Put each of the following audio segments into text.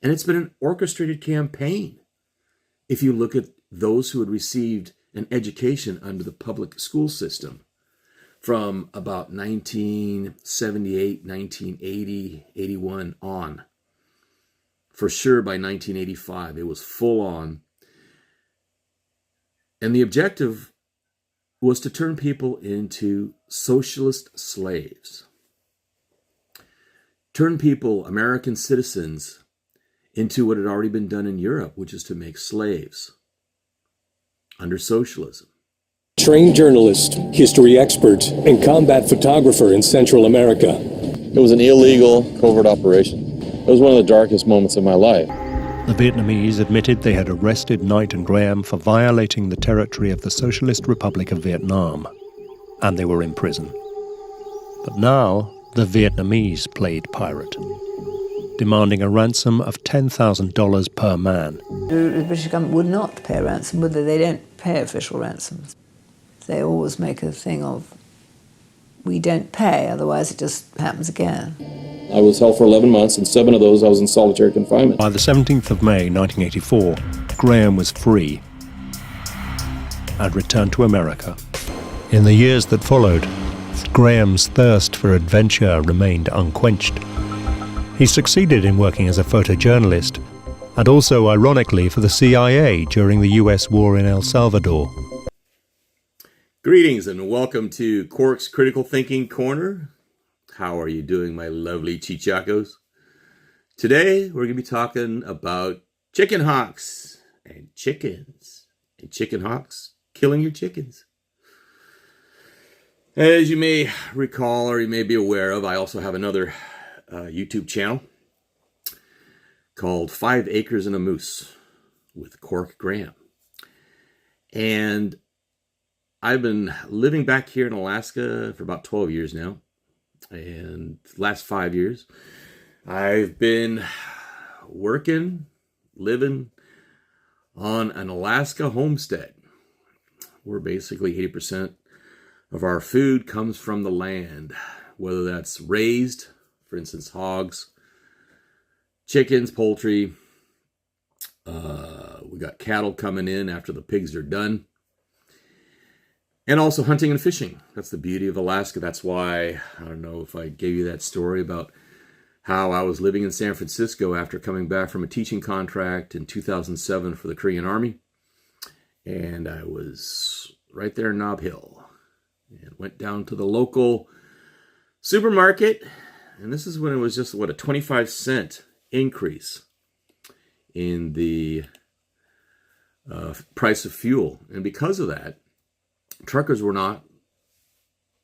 And it's been an orchestrated campaign. If you look at those who had received an education under the public school system from about 1978, 1980, 81 on. For sure by 1985, it was full on. And the objective was to turn people into socialist slaves. Turn people, American citizens, into what had already been done in Europe, which is to make slaves under socialism. Trained journalist, history expert, and combat photographer in Central America. It was an illegal covert operation. It was one of the darkest moments of my life. The Vietnamese admitted they had arrested Knight and Graham for violating the territory of the Socialist Republic of Vietnam, and they were in prison. But now, the Vietnamese played pirate, demanding a ransom of $10,000 per man. The British government would not pay a ransom, but they don't pay official ransoms. They always make a thing of, we don't pay, otherwise it just happens again. I was held for 11 months, and 7 of those I was in solitary confinement. By the 17th of May 1984, Graham was free and returned to America. In the years that followed, Graham's thirst for adventure remained unquenched. He succeeded in working as a photojournalist, and also, ironically, for the CIA during the US war in El Salvador. Greetings and welcome to Cork's Critical Thinking Corner. How are you doing, my lovely chickhawks? Today, we're going to be talking about chicken hawks and chickens. And chicken hawks killing your chickens. As you may recall or you may be aware of, I also have another YouTube channel called 5 Acres and a Moose with Cork Graham. And I've been living back here in Alaska for about 12 years now. And the last 5 years, I've been working, living on an Alaska homestead, where basically 80% of our food comes from the land, whether that's raised, for instance, hogs, chickens, poultry. We got cattle coming in after the pigs are done. And also hunting and fishing. That's the beauty of Alaska. That's why, I don't know if I gave you that story about how I was living in San Francisco after coming back from a teaching contract in 2007 for the Korean Army. And I was right there in Nob Hill. And went down to the local supermarket. And this is when it was just, a 25-cent increase in the price of fuel. And because of that, truckers were not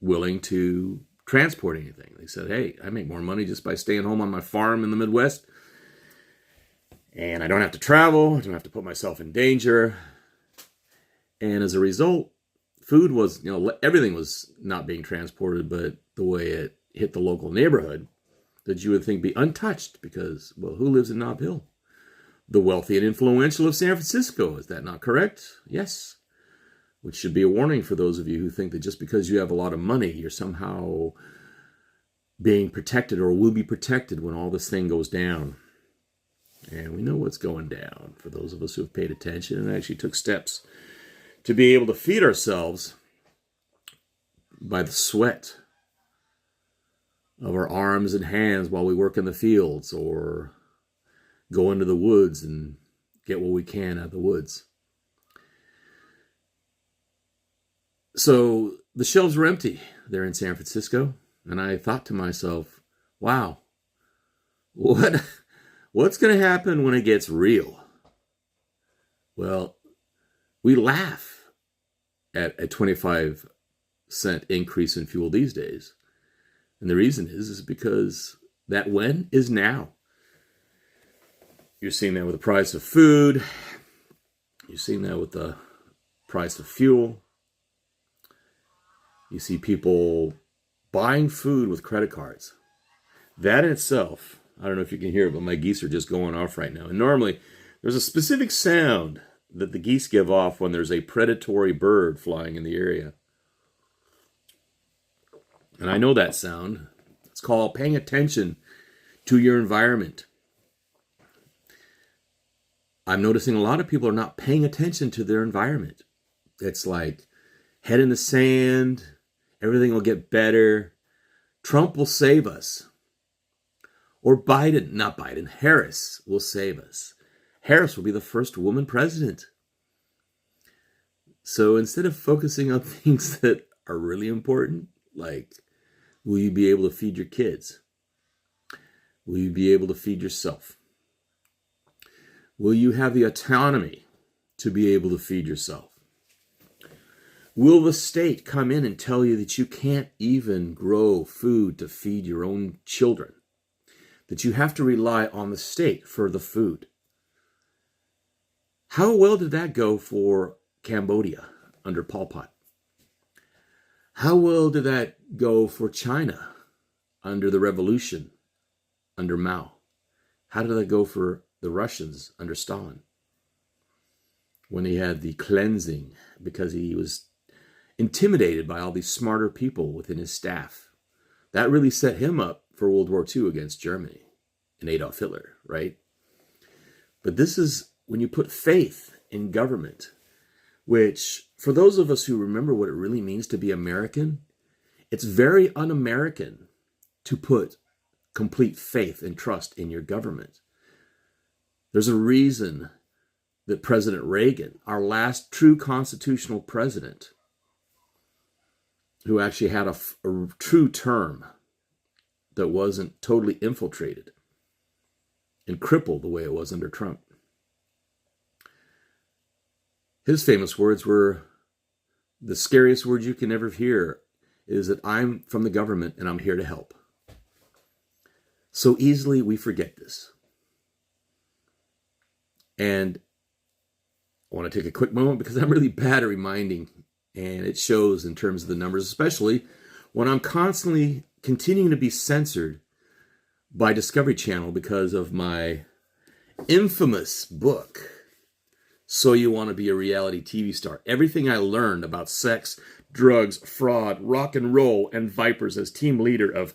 willing to transport anything. They said, hey, I make more money just by staying home on my farm in the Midwest. And I don't have to travel. I don't have to put myself in danger. And as a result, food was, everything was not being transported, but the way it hit the local neighborhood that you would think be untouched because, well, who lives in Nob Hill? The wealthy and influential of San Francisco. Is that not correct? Yes. Which should be a warning for those of you who think that just because you have a lot of money, you're somehow being protected or will be protected when all this thing goes down. And we know what's going down for those of us who have paid attention and actually took steps to be able to feed ourselves by the sweat of our arms and hands while we work in the fields or go into the woods and get what we can out of the woods. So the shelves were empty there in San Francisco, and I thought to myself, wow, what's going to happen when it gets real? Well, we laugh at a 25-cent increase in fuel these days. And the reason is because that when is now. You're seeing that with the price of food. You're seeing that with the price of fuel. You see people buying food with credit cards. That in itself, I don't know if you can hear it, but my geese are just going off right now. And normally, there's a specific sound that the geese give off when there's a predatory bird flying in the area. And I know that sound. It's called paying attention to your environment. I'm noticing a lot of people are not paying attention to their environment. It's like head in the sand, everything will get better. Trump will save us. Or Harris will save us. Harris will be the first woman president. So instead of focusing on things that are really important, like, will you be able to feed your kids? Will you be able to feed yourself? Will you have the autonomy to be able to feed yourself? Will the state come in and tell you that you can't even grow food to feed your own children? That you have to rely on the state for the food? How well did that go for Cambodia under Pol Pot? How well did that go for China under the revolution under Mao? How did that go for the Russians under Stalin? When he had the cleansing because he was intimidated by all these smarter people within his staff. That really set him up for World War II against Germany and Adolf Hitler, right? But this is when you put faith in government, which for those of us who remember what it really means to be American, it's very un-American to put complete faith and trust in your government. There's a reason that President Reagan, our last true constitutional president, who actually had a true term that wasn't totally infiltrated and crippled the way it was under Trump. His famous words were, the scariest word you can ever hear is that I'm from the government and I'm here to help. So easily we forget this. And I want to take a quick moment because I'm really bad at reminding, and it shows in terms of the numbers, especially when I'm constantly continuing to be censored by Discovery Channel because of my infamous book, So You Want to Be a Reality TV Star. Everything I learned about sex, drugs, fraud, rock and roll, and vipers as team leader of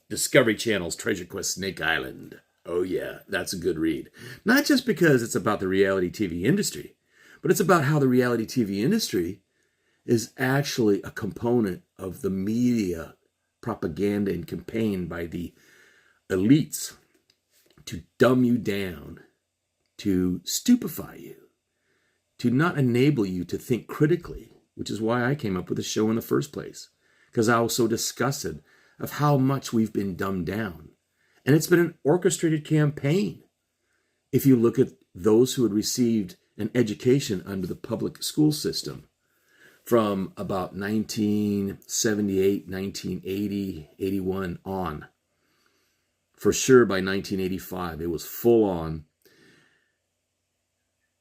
Discovery Channel's Treasure Quest Snake Island. Oh yeah, that's a good read. Not just because it's about the reality TV industry, but it's about how the reality TV industry is actually a component of the media propaganda and campaign by the elites to dumb you down, to stupefy you, to not enable you to think critically, which is why I came up with the show in the first place, because I was so disgusted of how much we've been dumbed down. And it's been an orchestrated campaign. If you look at those who had received an education under the public school system from about 1978, 1980, 81 on. For sure by 1985, it was full on.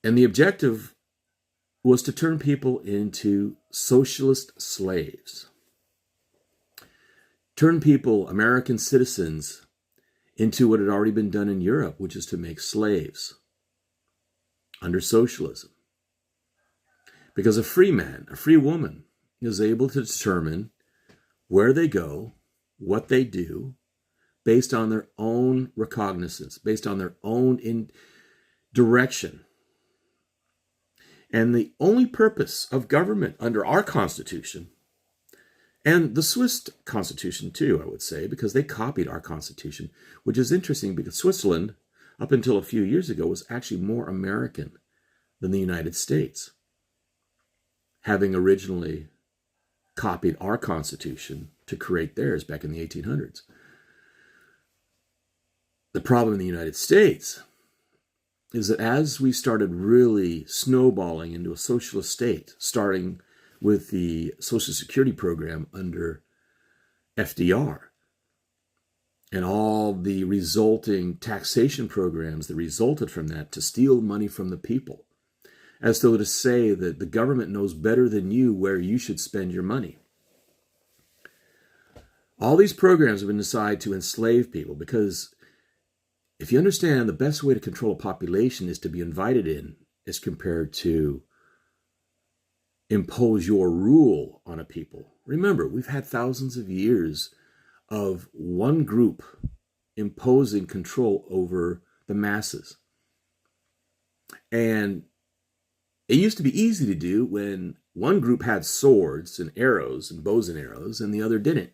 And the objective was to turn people into socialist slaves. Turn people, American citizens, into what had already been done in Europe, which is to make slaves under socialism. Because a free man, a free woman, is able to determine where they go, what they do, based on their own recognizance, based on their own direction. And the only purpose of government under our Constitution, and the Swiss Constitution too, I would say, because they copied our Constitution, which is interesting because Switzerland, up until a few years ago, was actually more American than the United States, having originally copied our Constitution to create theirs back in the 1800s. The problem in the United States is that as we started really snowballing into a socialist state, starting with the Social Security program under FDR, and all the resulting taxation programs that resulted from that to steal money from the people, as though to say that the government knows better than you where you should spend your money. All these programs have been designed to enslave people because if you understand the best way to control a population is to be invited in as compared to impose your rule on a people. Remember, we've had thousands of years of one group imposing control over the masses. And it used to be easy to do when one group had swords and arrows and bows and arrows and the other didn't.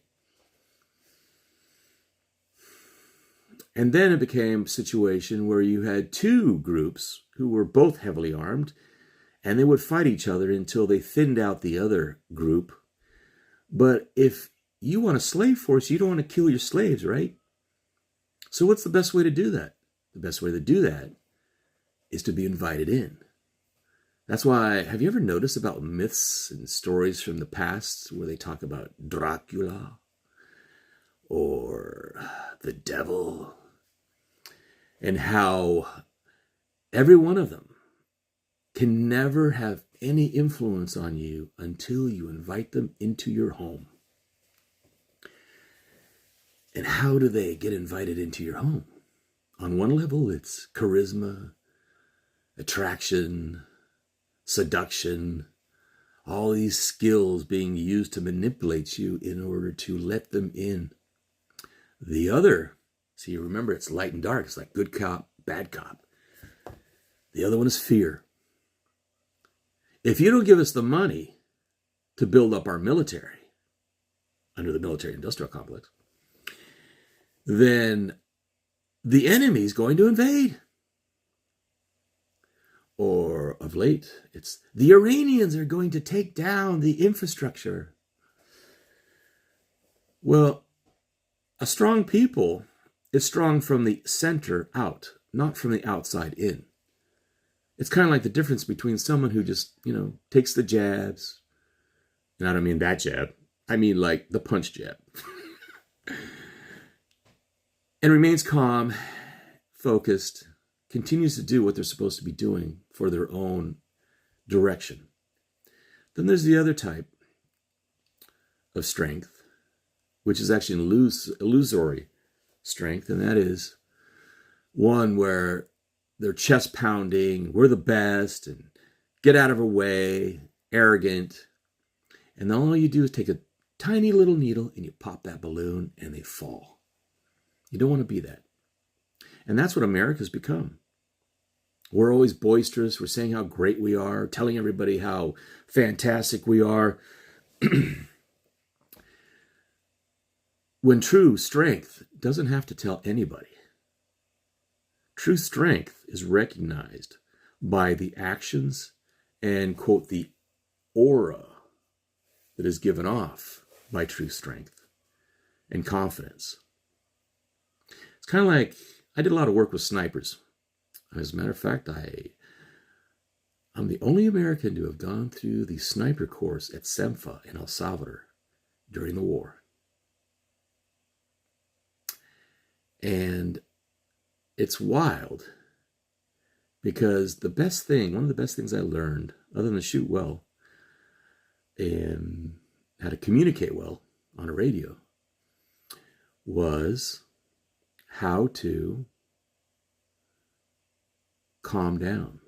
And then it became a situation where you had two groups who were both heavily armed, and they would fight each other until they thinned out the other group. But if you want a slave force, you don't want to kill your slaves, right? So what's the best way to do that? The best way to do that is to be invited in. That's why, have you ever noticed about myths and stories from the past where they talk about Dracula or the devil, and how every one of them can never have any influence on you until you invite them into your home? And how do they get invited into your home? On one level, it's charisma, attraction, seduction, all these skills being used to manipulate you in order to let them in. The other, see, remember, it's light and dark. It's like good cop, bad cop. The other one is fear. If you don't give us the money to build up our military under the military-industrial complex, then the enemy's going to invade. Or of late, it's the Iranians are going to take down the infrastructure. Well, a strong people is strong from the center out, not from the outside in. It's kind of like the difference between someone who just, takes the jabs. And I don't mean that jab. I mean like the punch jab. And remains calm, focused, continues to do what they're supposed to be doing for their own direction. Then there's the other type of strength, which is actually an illusory strength, and that is one where they're chest pounding, we're the best, and get out of our way, arrogant. And then all you do is take a tiny little needle and you pop that balloon and they fall. You don't want to be that. And that's what America's become. We're always boisterous. We're saying how great we are, telling everybody how fantastic we are. When true strength doesn't have to tell anybody. True strength is recognized by the actions and, quote, the aura that is given off by true strength and confidence. It's kind of like, I did a lot of work with snipers. As a matter of fact, I'm the only American to have gone through the sniper course at SEMFA in El Salvador during the war. And it's wild because one of the best things I learned, other than to shoot well and how to communicate well on a radio, was how to calm down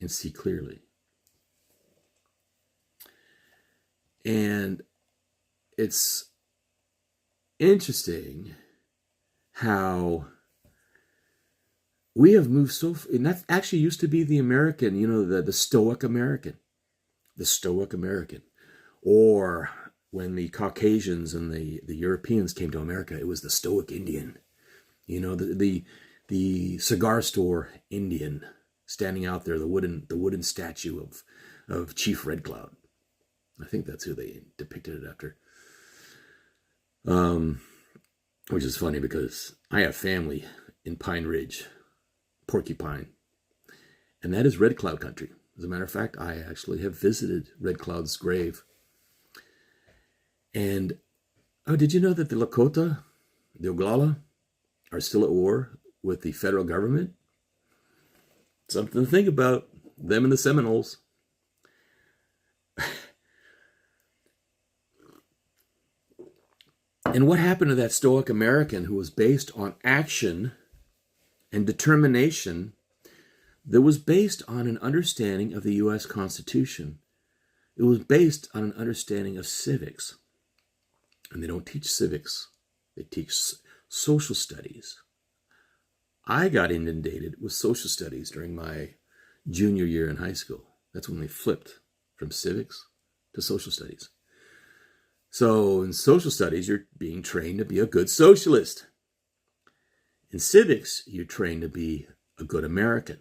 and see clearly. And it's interesting how we have moved and that actually used to be the American, the stoic American. The stoic American. Or when the Caucasians and the Europeans came to America, it was the stoic Indian. The cigar store Indian standing out there, the wooden statue of Chief Red Cloud. I think that's who they depicted it after. Which is funny because I have family in Pine Ridge, Porcupine, and that is Red Cloud country. As a matter of fact, I actually have visited Red Cloud's grave. And, did you know that the Lakota, the Oglala, are still at war with the federal government? Something to think about, them and the Seminoles. And what happened to that stoic American who was based on action and determination that was based on an understanding of the U.S. Constitution? It was based on an understanding of civics. And they don't teach civics. They teach social studies. I got inundated with social studies during my junior year in high school. That's when they flipped from civics to social studies. So in social studies, you're being trained to be a good socialist. In civics, you're trained to be a good American.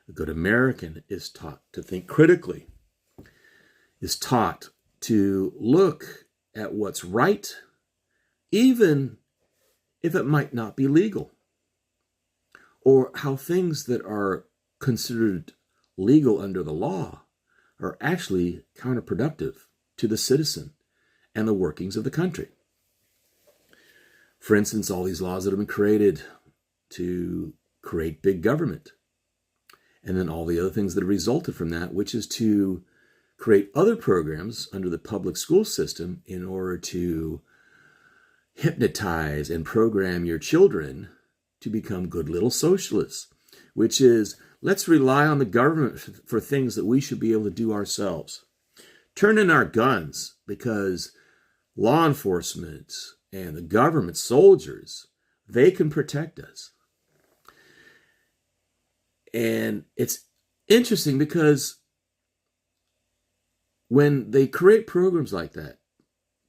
A good American is taught to think critically, is taught to look at what's right, even if it might not be legal, or how things that are considered legal under the law are actually counterproductive to the citizen and the workings of the country. For instance, all these laws that have been created to create big government, and then all the other things that have resulted from that, which is to create other programs under the public school system in order to hypnotize and program your children to become good little socialists, which is, let's rely on the government for things that we should be able to do ourselves. Turn in our guns because law enforcement and the government soldiers, they can protect us. And it's interesting because when they create programs like that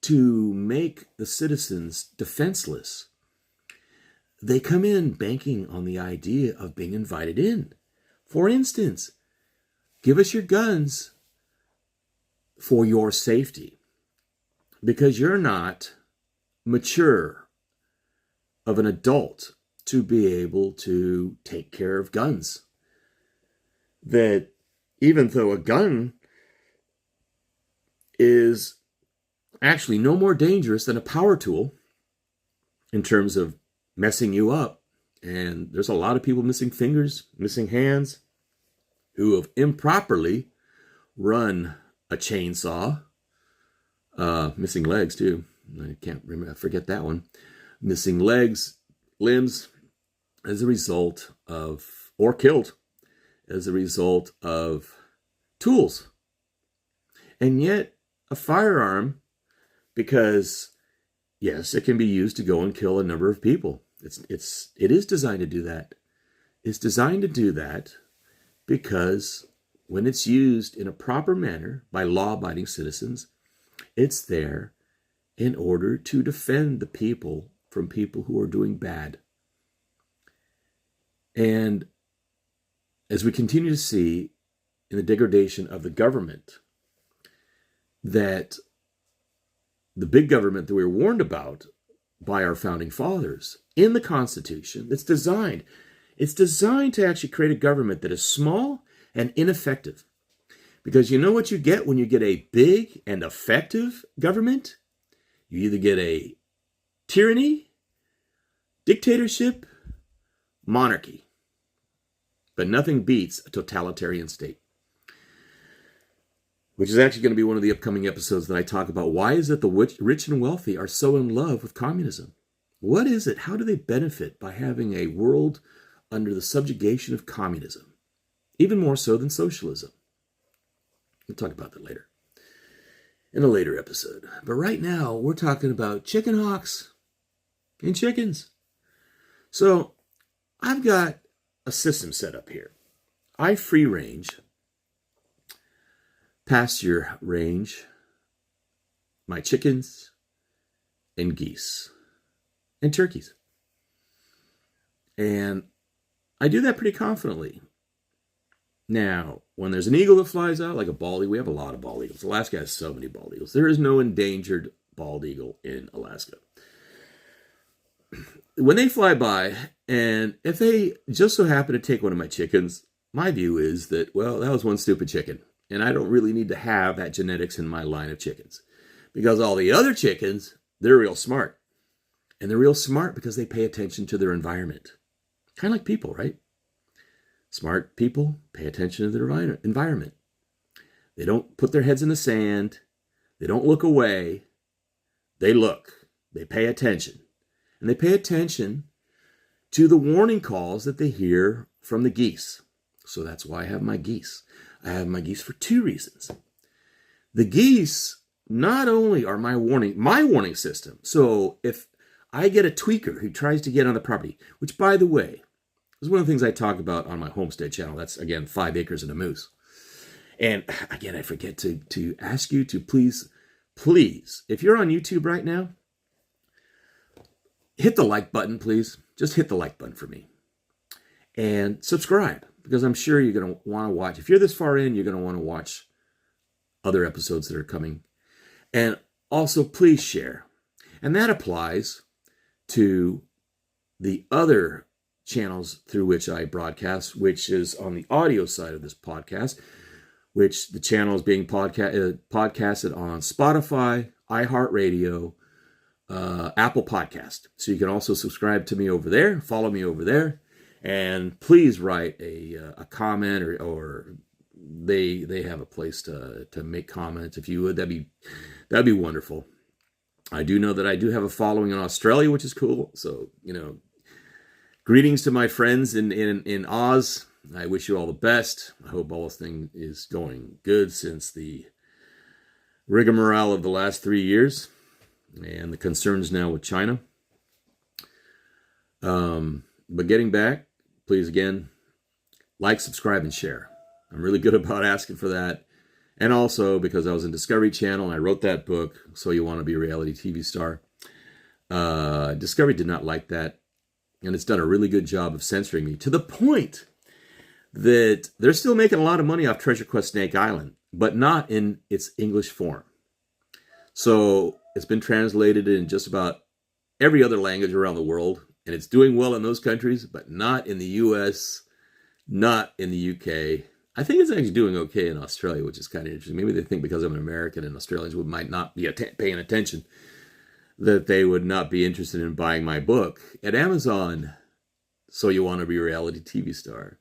to make the citizens defenseless, they come in banking on the idea of being invited in. For instance, give us your guns for your safety because you're not mature of an adult to be able to take care of guns. That even though a gun is actually no more dangerous than a power tool in terms of messing you up, and there's a lot of people missing fingers, missing hands, who have improperly run a chainsaw, missing legs too. I can't remember, I forget that one. Missing legs, limbs, as a result of, or killed as a result of tools. And yet a firearm, because yes, it can be used to go and kill a number of people. It is designed to do that. It's designed to do that because when it's used in a proper manner by law-abiding citizens, it's there in order to defend the people from people who are doing bad. And as we continue to see in the degradation of the government, that the big government that we were warned about by our founding fathers in the Constitution, it's designed to actually create a government that is small and ineffective. Because you know what you get when you get a big and effective government? You either get a tyranny, dictatorship, monarchy. But nothing beats a totalitarian state. Which is actually going to be one of the upcoming episodes that I talk about. Why is it the rich and wealthy are so in love with communism? What is it? How do they benefit by having a world under the subjugation of communism? Even more so than socialism. We'll talk about that later. In a later episode. But right now, we're talking about chicken hawks and chickens. So, I've got a system set up here. I free range, pasture range my chickens and geese and turkeys. And I do that pretty confidently. Now, when there's an eagle that flies out, like a bald eagle, we have a lot of bald eagles. Alaska has so many bald eagles. There is no endangered bald eagle in Alaska. When they fly by, and if they just so happen to take one of my chickens, my view is that, well, that was one stupid chicken. And I don't really need to have that genetics in my line of chickens. Because all the other chickens, they're real smart. And they're real smart because they pay attention to their environment. Kind of like people, right? Smart people pay attention to their environment. They don't put their heads in the sand. They don't look away. They look. They pay attention. And they pay attention to the warning calls that they hear from the geese. So that's why I have my geese. I have my geese for two reasons. The geese not only are my warning system. So if I get a tweaker who tries to get on the property, which, by the way, is one of the things I talk about on my homestead channel. That's, again, 5 acres and a moose. And again, I forget to ask you to please, if you're on YouTube right now, hit the like button, please. Just hit the like button for me. And subscribe, because I'm sure you're going to want to watch. If you're this far in, you're going to want to watch other episodes that are coming. And also, please share. And that applies to the other channels through which I broadcast, which is on the audio side of this podcast, which the channel is being podcasted on Spotify, iHeartRadio, Apple Podcast. So you can also subscribe to me over there, follow me over there, and please write a comment, or they have a place to make comments. If you would, that'd be wonderful. I do know that I do have a following in Australia, which is cool. So, greetings to my friends in Oz. I wish you all the best. I hope all this thing is going good since the rigmarole of the last 3 years and the concerns now with China. But getting back, please again, like, subscribe, and share. I'm really good about asking for that. And also, because I was in Discovery Channel and I wrote that book, So You Want to Be a Reality TV Star, Discovery did not like that. And it's done a really good job of censoring me, to the point that they're still making a lot of money off Treasure Quest Snake Island, but not in its English form. So it's been translated in just about every other language around the world, and it's doing well in those countries, but not in the US, not in the UK. I think it's actually doing okay in Australia, which is kind of interesting. Maybe they think because I'm an American and Australians might not be paying attention, that they would not be interested in buying my book at Amazon, So You Want to Be a Reality TV Star.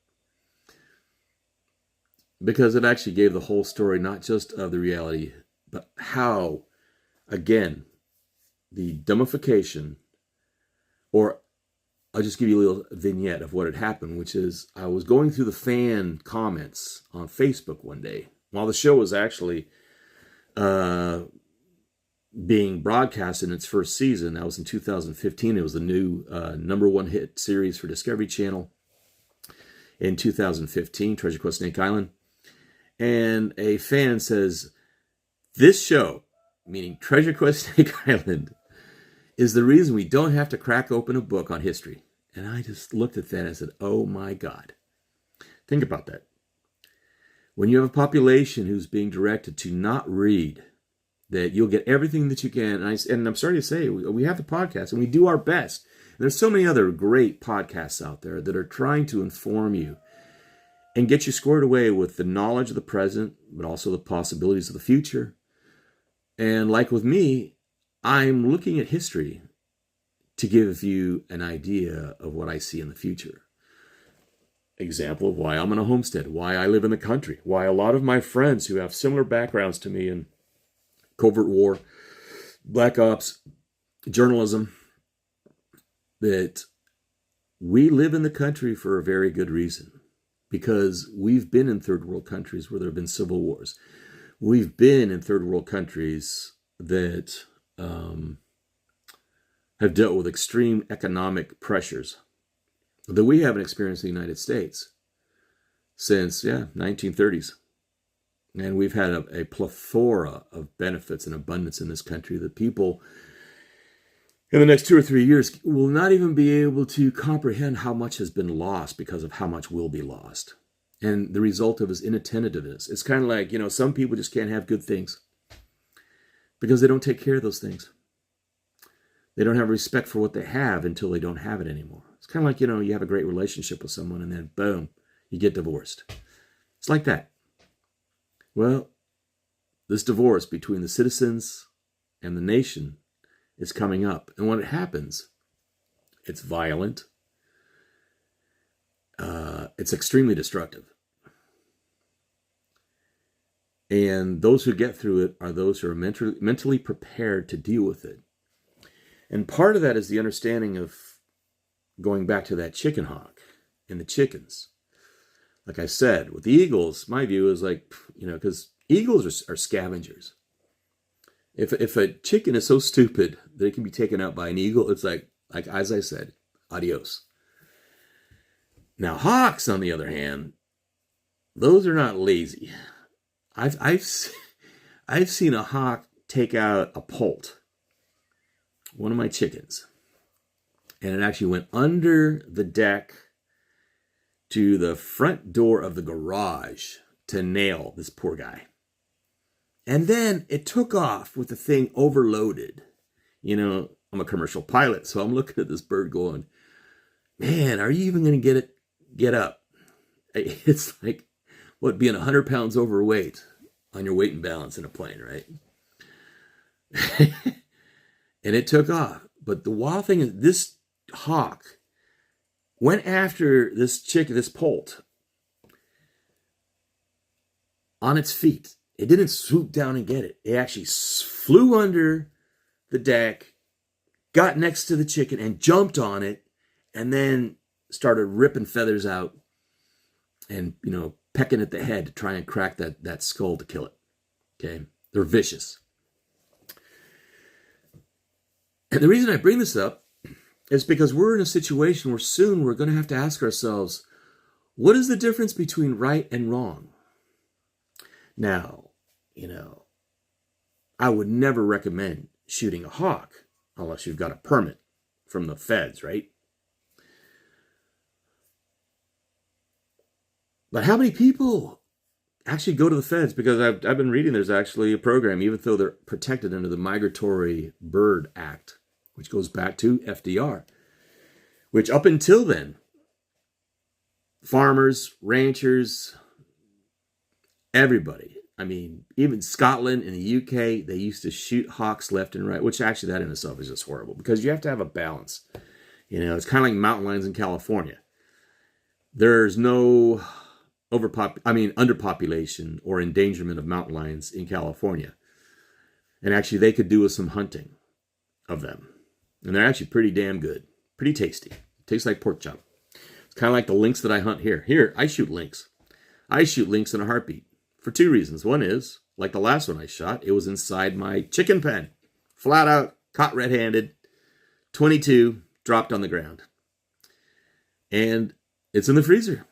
Because it actually gave the whole story, not just of the reality, but how, again, the dumbification, or I'll just give you a little vignette of what had happened, which is I was going through the fan comments on Facebook one day while the show was actually being broadcast in its first season. That was in 2015. It was the new #1 hit series for Discovery Channel in 2015, Treasure Quest Snake Island. And a fan says, this show, meaning Treasure Quest Snake Island, is the reason we don't have to crack open a book on history. And I just looked at that and said, oh my God. Think about that. When you have a population who's being directed to not read, that you'll get everything that you can. And I'm sorry to say, we have the podcast and we do our best. And there's so many other great podcasts out there that are trying to inform you and get you squared away with the knowledge of the present, but also the possibilities of the future. And like with me, I'm looking at history to give you an idea of what I see in the future. Example of why I'm on a homestead, why I live in the country, why a lot of my friends who have similar backgrounds to me in covert war, black ops, journalism, that we live in the country for a very good reason. Because we've been in third world countries where there have been civil wars. We've been in third world countries that have dealt with extreme economic pressures that we haven't experienced in the United States since, 1930s. And we've had a plethora of benefits and abundance in this country that people in the next 2 or 3 years will not even be able to comprehend how much has been lost because of how much will be lost. And the result of is inattentiveness. It's kind of like, some people just can't have good things because they don't take care of those things. They don't have respect for what they have until they don't have it anymore. It's kind of like, you have a great relationship with someone and then boom, you get divorced. It's like that. Well, this divorce between the citizens and the nation is coming up. And when it happens, it's violent. It's extremely destructive. And those who get through it are those who are mentally prepared to deal with it. And part of that is the understanding of going back to that chicken hawk and the chickens. Like I said, with the eagles, my view is like, because eagles are scavengers. If a chicken is so stupid that it can be taken out by an eagle, it's like as I said, adios. Now hawks, on the other hand, those are not lazy. I've seen a hawk take out a poult, one of my chickens, and it actually went under the deck to the front door of the garage to nail this poor guy. And then it took off with the thing overloaded. You know, I'm a commercial pilot, so I'm looking at this bird going, man, are you even going to get up? It's like, what, being 100 pounds overweight on your weight and balance in a plane, right? And it took off. But the wild thing is, this hawk went after this chicken, this poult, on its feet. It didn't swoop down and get it. It actually flew under the deck, got next to the chicken and jumped on it, and then started ripping feathers out and, you know, pecking at the head to try and crack that skull to kill it. Okay? They're vicious. And the reason I bring this up is because we're in a situation where soon we're going to have to ask ourselves, what is the difference between right and wrong? Now, you know, I would never recommend shooting a hawk unless you've got a permit from the feds, right? But how many people actually go to the feds? Because I've been reading there's actually a program, even though they're protected under the Migratory Bird Act, which goes back to FDR, which up until then, farmers, ranchers, everybody, I mean, even Scotland and the UK, they used to shoot hawks left and right, which actually that in itself is just horrible because you have to have a balance. You know, it's kind of like mountain lions in California. There's no underpopulation or endangerment of mountain lions in California. And actually they could do with some hunting of them. And they're actually pretty damn good. Pretty tasty. Tastes like pork chop. It's kind of like the lynx that I hunt here. Here, I shoot lynx. I shoot lynx in a heartbeat. For two reasons. One is, like the last one I shot, it was inside my chicken pen. Flat out, caught red-handed, 22, dropped on the ground. And it's in the freezer.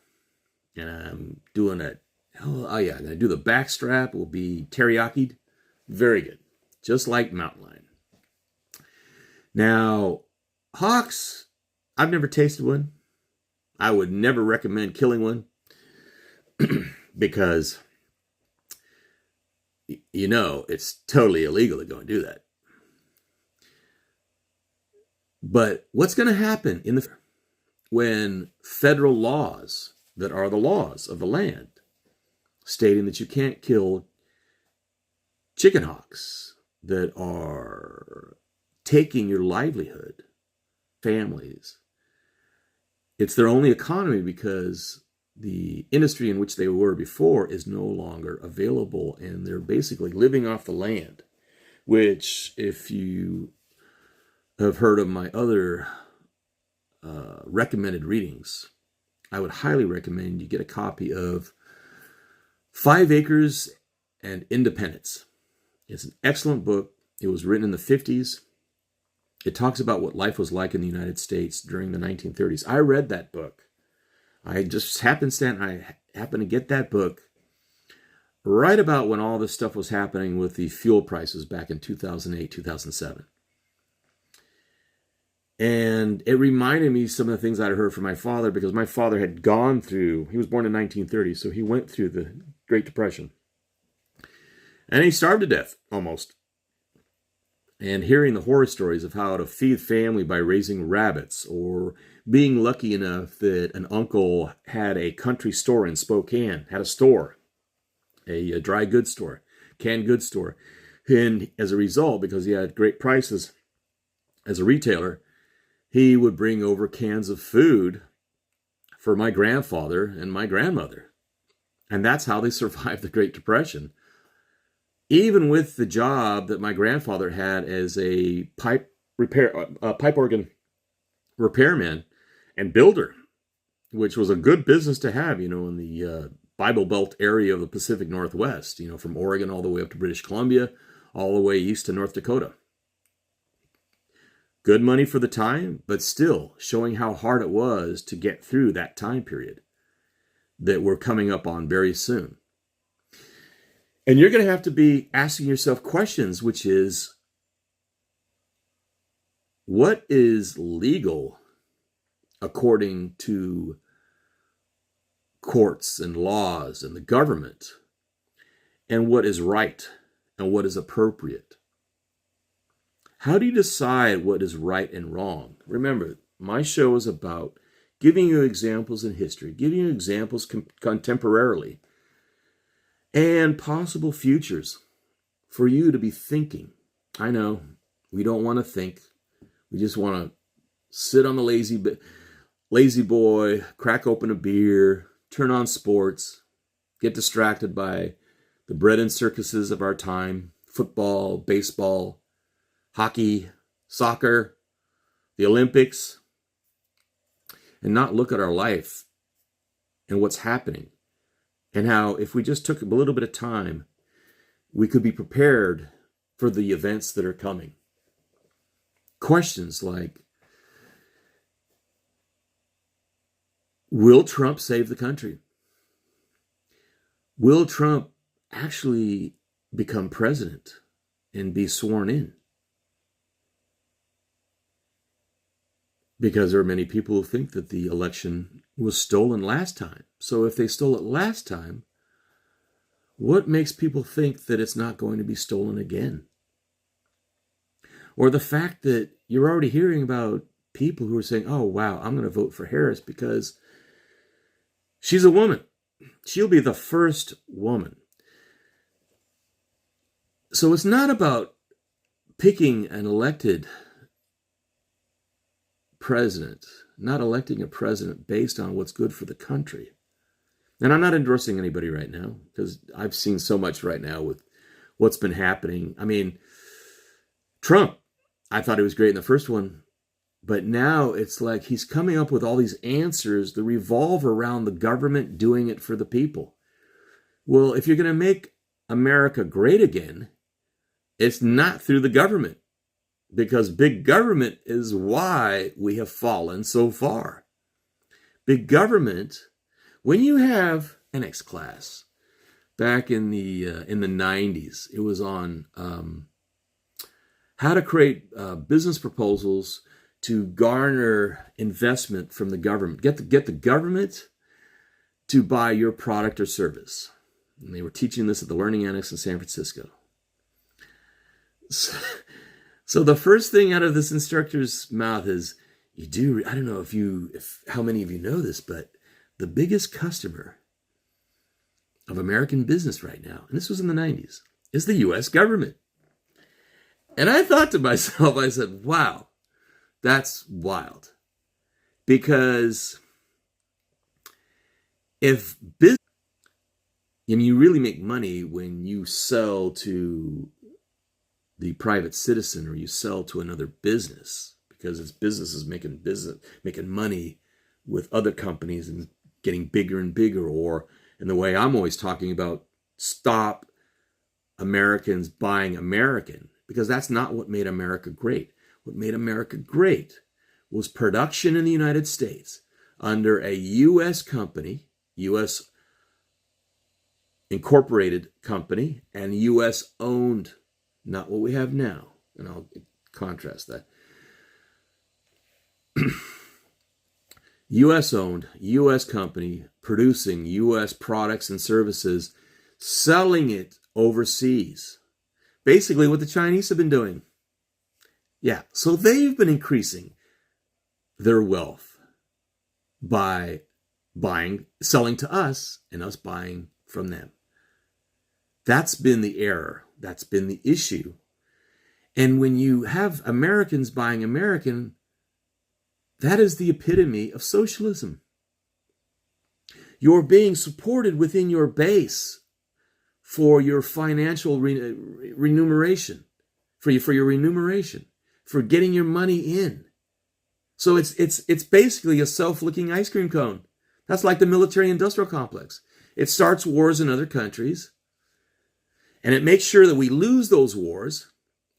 And I'm doing I'm going to do the back strap. It will be teriyaki. Very good. Just like mountain lion. Now, hawks, I've never tasted one. I would never recommend killing one because, you know, it's totally illegal to go and do that. But what's going to happen when federal laws that are the laws of the land stating that you can't kill chicken hawks that are taking your livelihood, families, it's their only economy because the industry in which they were before is no longer available and they're basically living off the land, which if you have heard of my other recommended readings, I would highly recommend you get a copy of 5 Acres and Independence. It's an excellent book. It was written in the 50s. It talks about what life was like in the United States during the 1930s. I read that book. I just happened to get that book right about when all this stuff was happening with the fuel prices back in 2008, 2007. And it reminded me some of the things I'd heard from my father because my father had gone through, he was born in 1930, so he went through the Great Depression. And he starved to death, almost. And hearing the horror stories of how to feed family by raising rabbits or being lucky enough that an uncle had a country store in Spokane, had a store, a dry goods store, canned goods store. And as a result, because he had great prices as a retailer, he would bring over cans of food for my grandfather and my grandmother. And that's how they survived the Great Depression. Even with the job that my grandfather had as a pipe organ repairman and builder, which was a good business to have, you know, in the Bible Belt area of the Pacific Northwest, you know, from Oregon all the way up to British Columbia, all the way east to North Dakota. Good money for the time, but still showing how hard it was to get through that time period that we're coming up on very soon. And you're going to have to be asking yourself questions, which is, what is legal according to courts and laws and the government, and what is right and what is appropriate? How do you decide what is right and wrong? Remember, my show is about giving you examples in history, giving you examples contemporarily, and possible futures for you to be thinking. I know we don't want to think. We just want to sit on the lazy boy, crack open a beer, turn on sports, get distracted by the bread and circuses of our time, football, baseball, hockey, soccer, the Olympics, and not look at our life and what's happening, and how if we just took a little bit of time, we could be prepared for the events that are coming. Questions like, will Trump save the country? Will Trump actually become president and be sworn in? Because there are many people who think that the election was stolen last time. So if they stole it last time, what makes people think that it's not going to be stolen again? Or the fact that you're already hearing about people who are saying, oh, wow, I'm going to vote for Harris because she's a woman. She'll be the first woman. So it's not about picking an elected president, not electing a president based on what's good for the country. And I'm not endorsing anybody right now because I've seen so much right now with what's been happening. I mean, Trump, I thought he was great in the first one, but now it's like he's coming up with all these answers that revolve around the government doing it for the people. Well, if you're going to make America great again, it's not through the government, because big government is why we have fallen so far. Big government, when you have NX class back in the 90s, it was on how to create business proposals to garner investment from the government. Get the government to buy your product or service. And they were teaching this at the Learning Annex in San Francisco. So the first thing out of this instructor's mouth is, I don't know how many of you know this, but the biggest customer of American business right now, and this was in the 90s, is the U.S. government. And I thought to myself, I said, wow, that's wild. Because you really make money when you sell to the private citizen or you sell to another business, because it's businesses making money with other companies and getting bigger and bigger. Or in the way I'm always talking about, stop Americans buying American, because that's not what made America great. What made America great was production in the United States under a U.S. company, U.S. incorporated company, and U.S. owned. Not what we have now. And I'll contrast that. U.S. owned, U.S. company, producing U.S. products and services, selling it overseas. Basically what the Chinese have been doing. Yeah, so they've been increasing their wealth by selling to us and us buying from them. That's been the error. That's been the issue. And when you have Americans buying American, that is the epitome of socialism. You're being supported within your base for your financial remuneration, for your remuneration, for getting your money in. So it's basically a self-licking ice cream cone. That's like the military-industrial complex. It starts wars in other countries. And it makes sure that we lose those wars,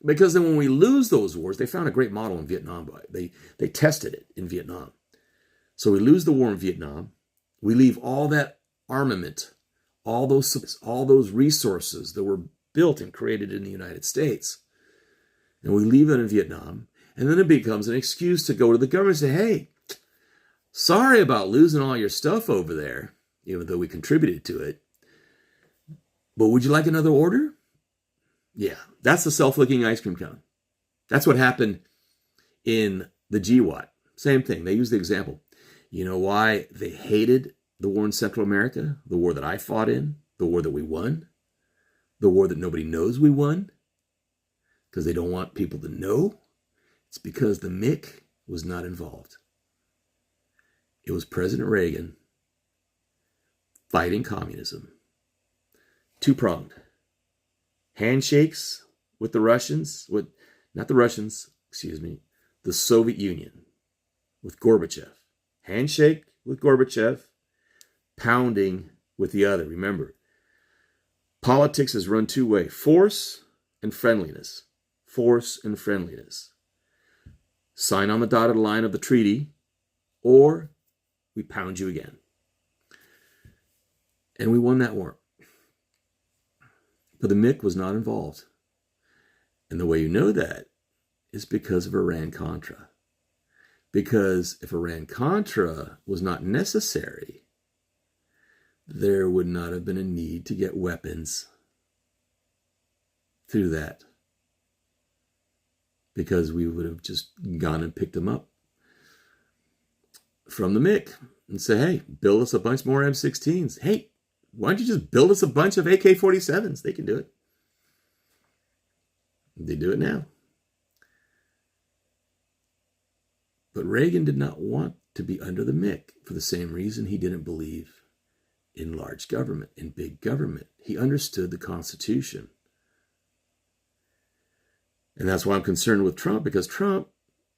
because then when we lose those wars, they found a great model in Vietnam. They tested it in Vietnam. So we lose the war in Vietnam. We leave all that armament, all those resources that were built and created in the United States. And we leave it in Vietnam. And then it becomes an excuse to go to the government and say, hey, sorry about losing all your stuff over there, even though we contributed to it. But would you like another order? Yeah, that's the self-licking ice cream cone. That's what happened in the GWAT. Same thing. They used the example. You know why they hated the war in Central America? The war that I fought in? The war that we won? The war that nobody knows we won? Because they don't want people to know? It's because the MIC was not involved. It was President Reagan fighting communism. Two-pronged. Handshakes with the Russians, the Soviet Union, with Gorbachev. Handshake with Gorbachev, pounding with the other. Remember, politics is run two-way, force and friendliness. Force and friendliness. Sign on the dotted line of the treaty, or we pound you again. And we won that war. But the MIC was not involved. And the way you know that is because of Iran-Contra. Because if Iran-Contra was not necessary, there would not have been a need to get weapons through that. Because we would have just gone and picked them up from the MIC and say, hey, build us a bunch more M16s. Hey, why don't you just build us a bunch of AK-47s? They can do it. They do it now. But Reagan did not want to be under the MIC for the same reason he didn't believe in large government, in big government. He understood the Constitution. And that's why I'm concerned with Trump, because Trump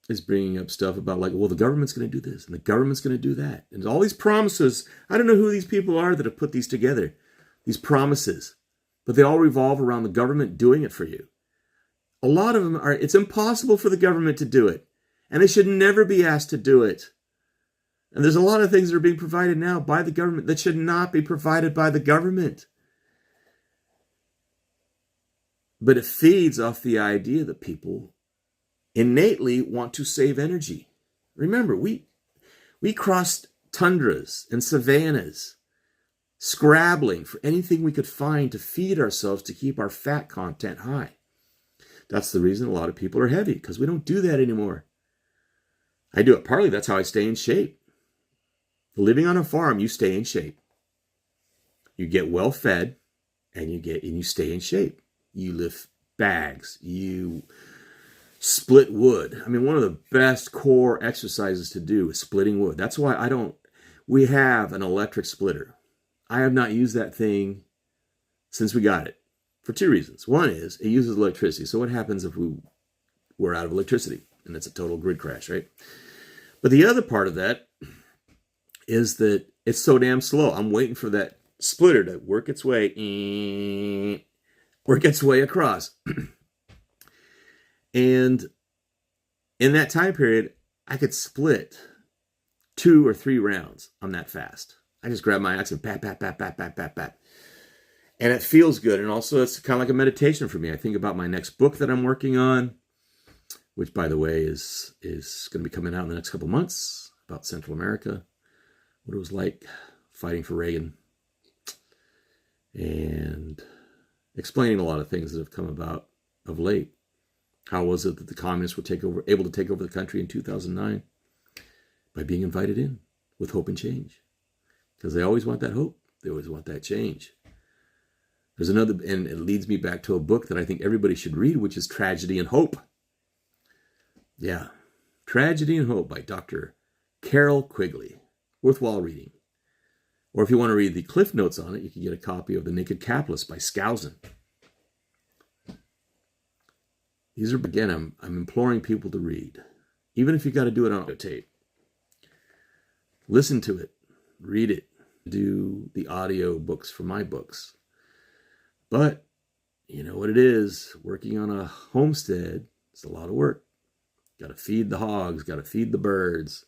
is bringing up stuff about like, well, the government's going to do this and the government's going to do that. And all these promises, I don't know who these people are that have put these together, these promises, but they all revolve around the government doing it for you. A lot of them are, it's impossible for the government to do it. And they should never be asked to do it. And there's a lot of things that are being provided now by the government that should not be provided by the government. But it feeds off the idea that people innately want to save energy. Remember, we crossed tundras and savannas, scrabbling for anything we could find to feed ourselves to keep our fat content high. That's the reason a lot of people are heavy, because we don't do that anymore. I do it partly, that's how I stay in shape. Living on a farm, you stay in shape. You get well fed and you stay in shape. You lift bags, you split wood. I mean, one of the best core exercises to do is splitting wood. That's why we have an electric splitter. I have not used that thing since we got it for two reasons. One is it uses electricity. So what happens if we're out of electricity and it's a total grid crash, right? But the other part of that is that it's so damn slow. I'm waiting for that splitter to work its way across. And in that time period, I could split 2 or 3 rounds. I'm that fast. I just grab my axe and pat, pat, pat, pat, pat, pat, pat. And it feels good. And also it's kind of like a meditation for me. I think about my next book that I'm working on, which, by the way, is going to be coming out in the next couple months, about Central America, what it was like fighting for Reagan, and explaining a lot of things that have come about of late. How was it that the communists were able to take over the country in 2009? By being invited in with hope and change. Because they always want that hope. They always want that change. There's another, and it leads me back to a book that I think everybody should read, which is Tragedy and Hope. Yeah, Tragedy and Hope by Dr. Carol Quigley. Worthwhile reading. Or if you want to read the cliff notes on it, you can get a copy of The Naked Capitalist by Skousen. These are, again, I'm imploring people to read. Even if you got to do it on tape. Listen to it. Read it. Do the audio books for my books. But You know what it is, working on a homestead, it's a lot of work. Got to feed the hogs, got to feed the birds,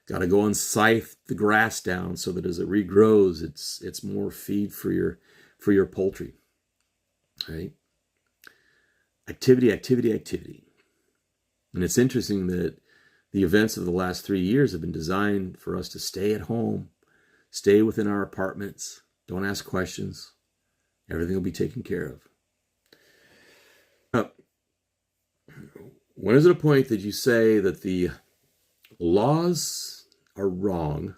got to go and scythe the grass down so that as it regrows, it's more feed for your poultry. Right? Activity, activity, activity. And it's interesting that the events of the last 3 years have been designed for us to stay at home, stay within our apartments, don't ask questions. Everything will be taken care of. When is it a point that you say that the laws are wrong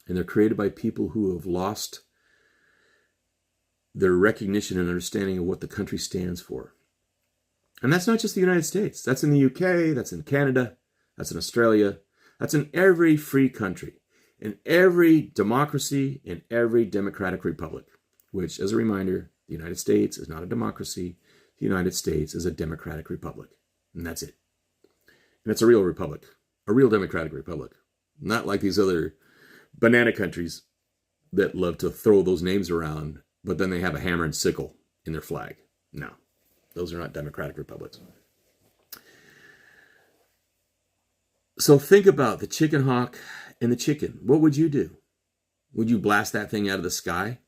and they're created by people who have lost their recognition and understanding of what the country stands for? And that's not just the United States. That's in the UK, that's in Canada, that's in Australia, that's in every free country, in every democracy, in every democratic republic, which, as a reminder, the United States is not a democracy. The United States is a democratic republic. And that's it. And it's a real republic, a real democratic republic. Not like these other banana countries that love to throw those names around, but then they have a hammer and sickle in their flag. No, those are not democratic republics. So think about the chicken hawk and the chicken. What would you do? Would you blast that thing out of the sky?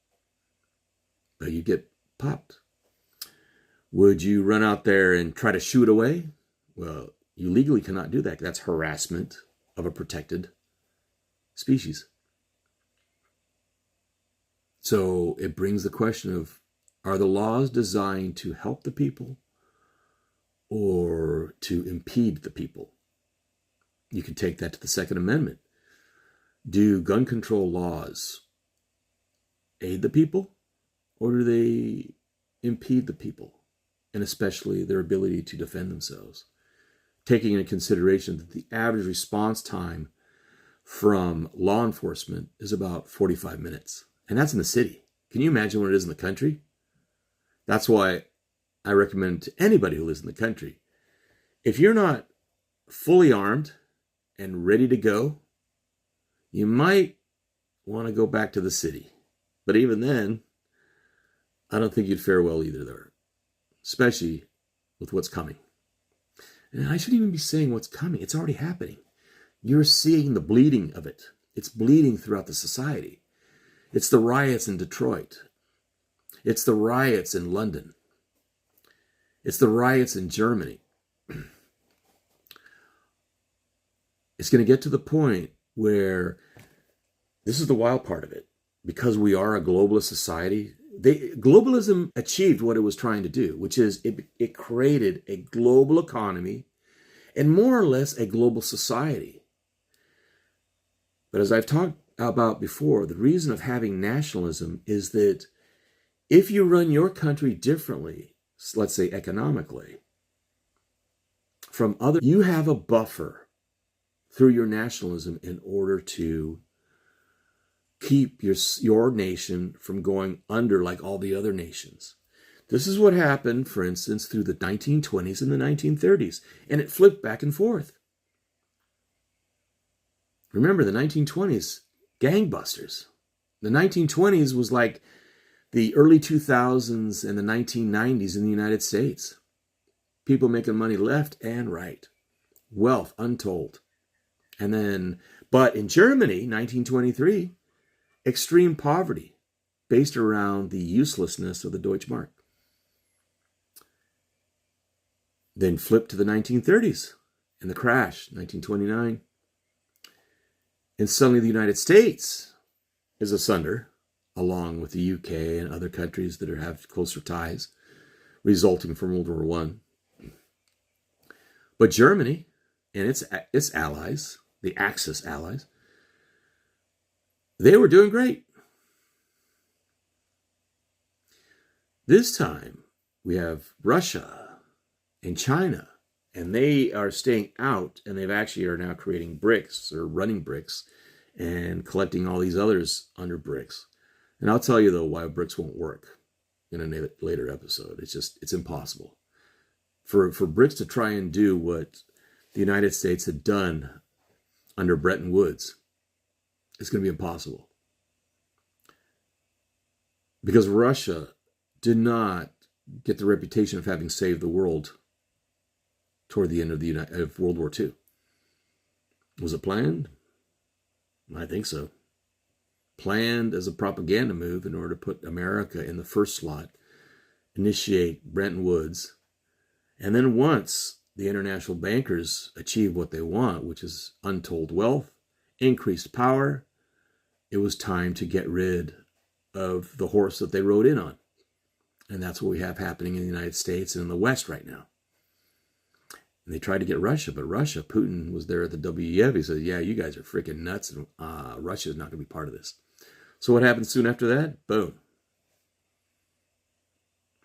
But you get popped. Would you run out there and try to shoo it away? Well, you legally cannot do that. That's harassment of a protected species. So it brings the question of, are the laws designed to help the people or to impede the people? You can take that to the Second Amendment. Do gun control laws aid the people or do they impede the people? And especially their ability to defend themselves, taking into consideration that the average response time from law enforcement is about 45 minutes. And that's in the city. Can you imagine what it is in the country? That's why I recommend to anybody who lives in the country, if you're not fully armed and ready to go, you might want to go back to the city. But even then, I don't think you'd fare well either there. Especially with what's coming. And I shouldn't even be saying what's coming. It's already happening. You're seeing the bleeding of it. It's bleeding throughout the society. It's the riots in Detroit. It's the riots in London. It's the riots in Germany. It's going to get to the point where, this is the wild part of it, because we are a globalist society, globalism achieved what it was trying to do, which is it created a global economy and more or less a global society. But as I've talked about before, the reason of having nationalism is that if you run your country differently, let's say economically, from other, you have a buffer through your nationalism in order to keep your nation from going under like all the other nations. This is what happened, for instance, through the 1920s and the 1930s, and it flipped back and forth. Remember, the 1920s, gangbusters. The 1920s was like the early 2000s and the 1990s in the United States. People making money left and right. Wealth untold. And then, but in Germany, 1923, extreme poverty based around the uselessness of the Deutschmark. Then flip to the 1930s and the crash, 1929. And suddenly the United States is asunder, along with the UK and other countries that have closer ties, resulting from World War I. But Germany and its allies, the Axis allies, they were doing great. This time, we have Russia and China, and they are staying out, and they've actually are now creating BRICS, or running BRICS, and collecting all these others under BRICS. And I'll tell you, though, why BRICS won't work in a later episode. It's impossible. For BRICS to try and do what the United States had done under Bretton Woods, it's going to be impossible. Because Russia did not get the reputation of having saved the world toward the end of World War II. Was it planned? I think so. Planned as a propaganda move in order to put America in the first slot, initiate Bretton Woods, and then once the international bankers achieve what they want, which is untold wealth, increased power, it was time to get rid of the horse that they rode in on. And that's what we have happening in the United States and in the West right now. And they tried to get Russia, but Russia, Putin was there at the WEF. He said, yeah, you guys are freaking nuts, and Russia is not going to be part of this. So what happens soon after that? Boom.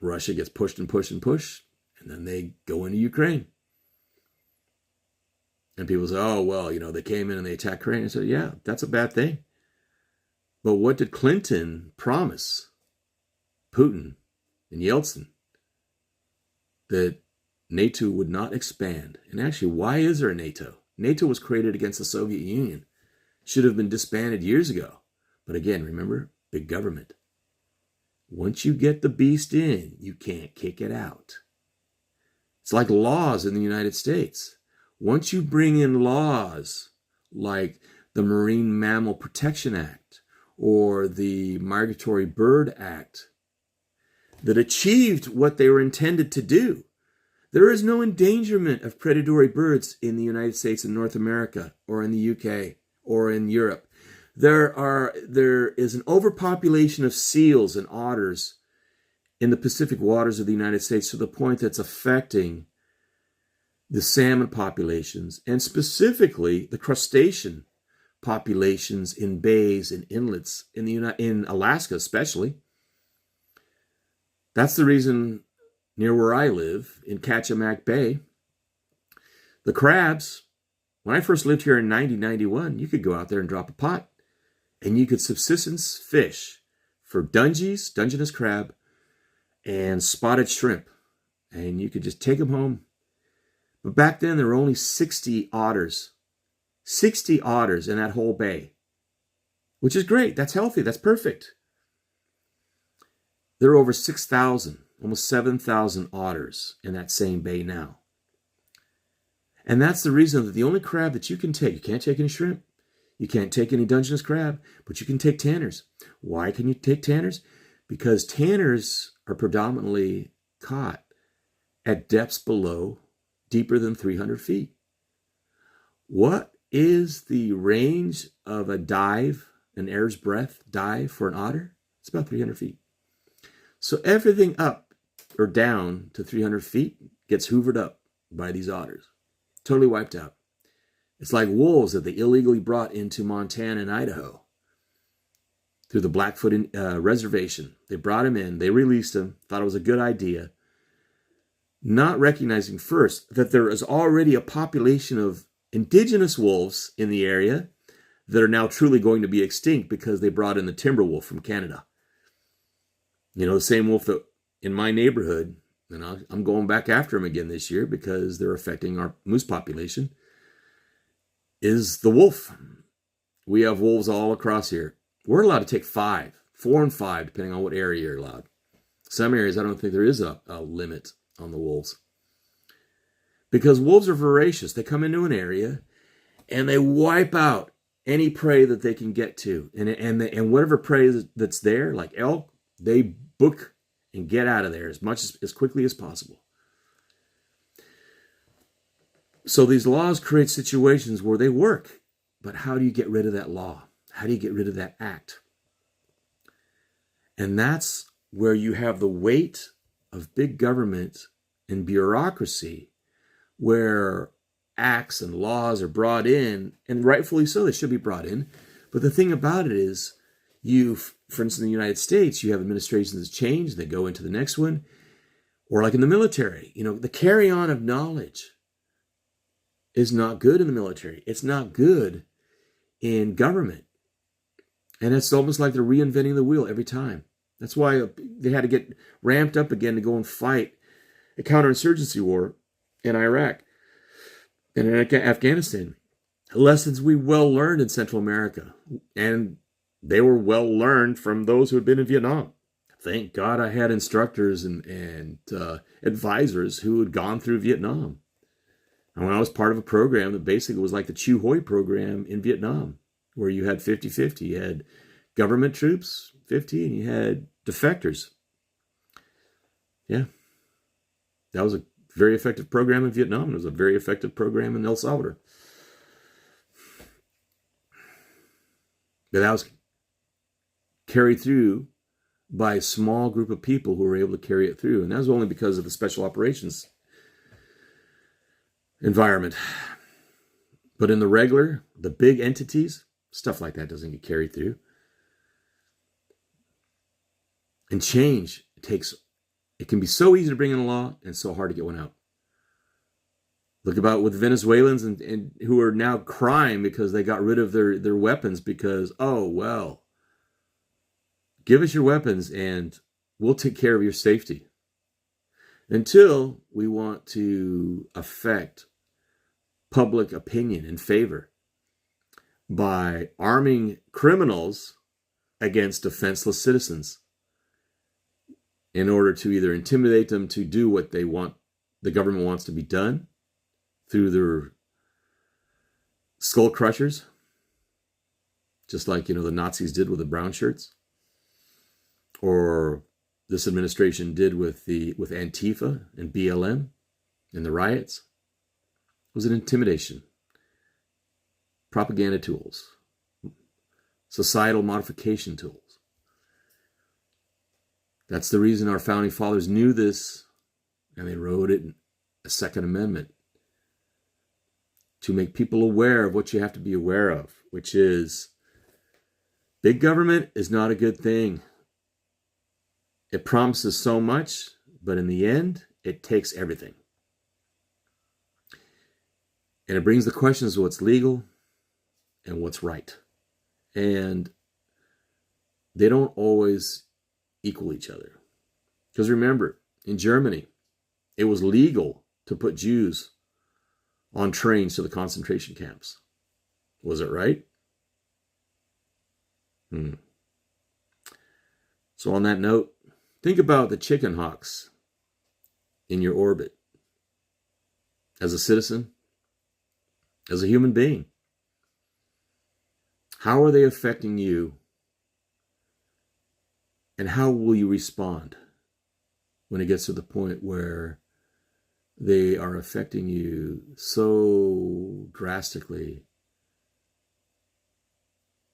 Russia gets pushed and pushed and pushed, and then they go into Ukraine. And people say, oh, well, they came in and they attacked Ukraine. I said, yeah, that's a bad thing. But what did Clinton promise Putin and Yeltsin? That NATO would not expand. And actually, why is there a NATO? NATO was created against the Soviet Union. Should have been disbanded years ago. But again, remember, big government. Once you get the beast in, you can't kick it out. It's like laws in the United States. Once you bring in laws like the Marine Mammal Protection Act or the Migratory Bird Act that achieved what they were intended to do, there is no endangerment of predatory birds in the United States and North America or in the UK or in Europe. There is an overpopulation of seals and otters in the Pacific waters of the United States to the point that's affecting the salmon populations and specifically the crustacean populations in bays and inlets in Alaska especially. That's the reason near where I live in Kachemak Bay, the crabs, when I first lived here in 1991, you could go out there and drop a pot and you could subsistence fish for Dungeness crab, and spotted shrimp. And you could just take them home. But back then, there were only 60 otters. 60 otters in that whole bay. Which is great. That's healthy. That's perfect. There are over 6,000, almost 7,000 otters in that same bay now. And that's the reason that the only crab that you can take, you can't take any shrimp, you can't take any Dungeness crab, but you can take tanners. Why can you take tanners? Because tanners are predominantly caught at depths deeper than 300 feet. What is the range of a dive, an air's breath dive for an otter? It's about 300 feet. So everything up or down to 300 feet gets hoovered up by these otters. Totally wiped out. It's like wolves that they illegally brought into Montana and Idaho through the Blackfoot Reservation. They brought them in, they released them, thought it was a good idea, not recognizing first that there is already a population of indigenous wolves in the area that are now truly going to be extinct because they brought in the timber wolf from Canada. The same wolf that in my neighborhood, and I'm going back after them again this year because they're affecting our moose population, is the wolf. We have wolves all across here. We're allowed to take 4 and 5, depending on what area you're allowed. Some areas, I don't think there is a limit on the wolves. Because wolves are voracious. They come into an area and they wipe out any prey that they can get to. And whatever prey that's there, like elk, they book and get out of there as quickly as possible. So these laws create situations where they work. But how do you get rid of that law? How do you get rid of that act? And that's where you have the weight of big government and bureaucracy, where acts and laws are brought in, and rightfully so, they should be brought in. But the thing about it is, for instance, in the United States, you have administrations that change, they go into the next one. Or like in the military, the carry-on of knowledge is not good in the military. It's not good in government. And it's almost like they're reinventing the wheel every time. That's why they had to get ramped up again to go and fight a counterinsurgency war in Iraq and in Afghanistan. Lessons we well learned in Central America. And they were well learned from those who had been in Vietnam. thank God I had instructors and advisors who had gone through Vietnam. And when I was part of a program that basically was like the Chu Hoi program in Vietnam, where you had 50-50. You had government troops, 50, and you had defectors. Yeah. That was a very effective program in Vietnam. It was a very effective program in El Salvador. But that was carried through by a small group of people who were able to carry it through. And that was only because of the special operations environment. But in the big entities, stuff like that doesn't get carried through. And change it can be so easy to bring in a law and so hard to get one out. Look about with Venezuelans and who are now crying because they got rid of their weapons because, oh, well, give us your weapons and we'll take care of your safety. Until we want to affect public opinion in favor by arming criminals against defenseless citizens in order to either intimidate them to do what they want, the government wants to be done through their skull crushers, just like, the Nazis did with the brown shirts, or this administration did with Antifa and BLM and the riots. It was an intimidation, propaganda tools, societal modification tools. That's the reason our founding fathers knew this, and they wrote it in a Second Amendment to make people aware of what you have to be aware of, which is big government is not a good thing. It promises so much, but in the end, it takes everything. And it brings the questions of what's legal and what's right. And they don't always equal each other. Because remember, in Germany, it was legal to put Jews on trains to the concentration camps. Was it right? So on that note, think about the chickenhawks in your orbit as a citizen, as a human being. How are they affecting you? And how will you respond when it gets to the point where they are affecting you so drastically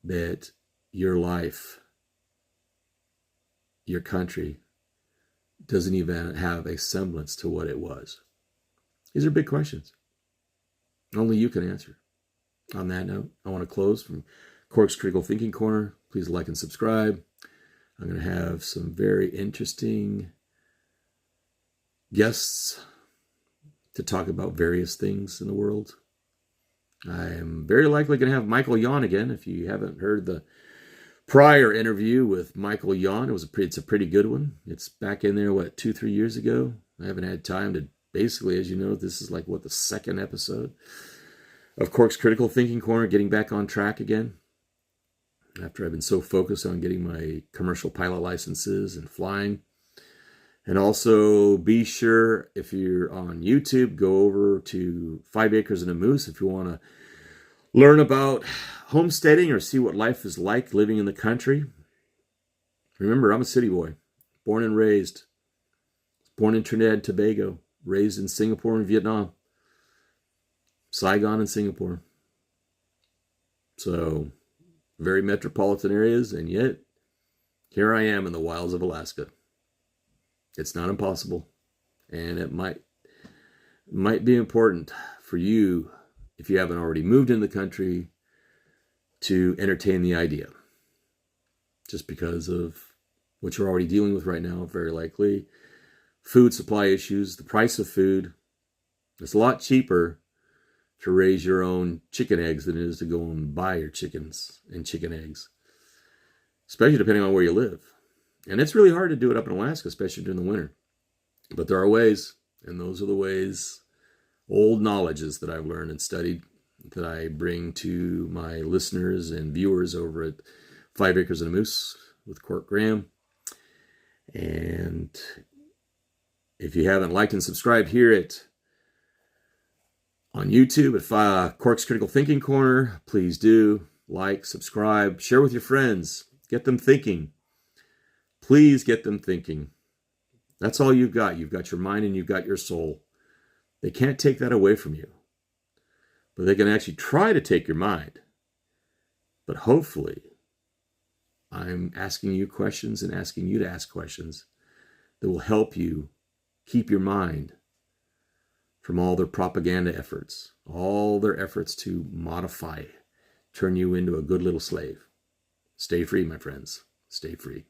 that your life, your country, doesn't even have a semblance to what it was? These are big questions. Only you can answer. On that note, I want to close from Cork's Critical Thinking Corner. Please like and subscribe. I'm going to have some very interesting guests to talk about various things in the world. I am very likely going to have Michael Yon again. If you haven't heard the prior interview with Michael Yon, it's a pretty good one. It's back in there, 2-3 years ago. I haven't had time to basically, as you know, this is the second episode of Cork's Critical Thinking Corner, getting back on track again. After I've been so focused on getting my commercial pilot licenses and flying. And also be sure, if you're on YouTube, go over to 5 Acres and a Moose if you want to learn about homesteading or see what life is like living in the country. Remember, I'm a city boy, born and raised. Born in Trinidad and Tobago, raised in Singapore and Vietnam. Saigon and Singapore. So, very metropolitan areas, and yet here I am in the wilds of Alaska. It's not impossible, and it might be important for you, if you haven't already moved in the country, to entertain the idea. Just because of what you're already dealing with right now, very likely. Food supply issues, the price of food. It's a lot cheaper to raise your own chicken eggs than it is to go and buy your chickens and chicken eggs, especially depending on where you live. And it's really hard to do it up in Alaska, especially during the winter. But there are ways, and those are the ways, old knowledges that I've learned and studied, that I bring to my listeners and viewers over at 5 Acres and a Moose with Cork Graham. And if you haven't liked and subscribed here on YouTube at Cork's Critical Thinking Corner, please do like, subscribe, share with your friends, get them thinking. Please get them thinking. That's all you've got. You've got your mind and you've got your soul. They can't take that away from you. But they can actually try to take your mind. But hopefully, I'm asking you questions and asking you to ask questions that will help you keep your mind from all their propaganda efforts, all their efforts to modify, turn you into a good little slave. Stay free, my friends. Stay free.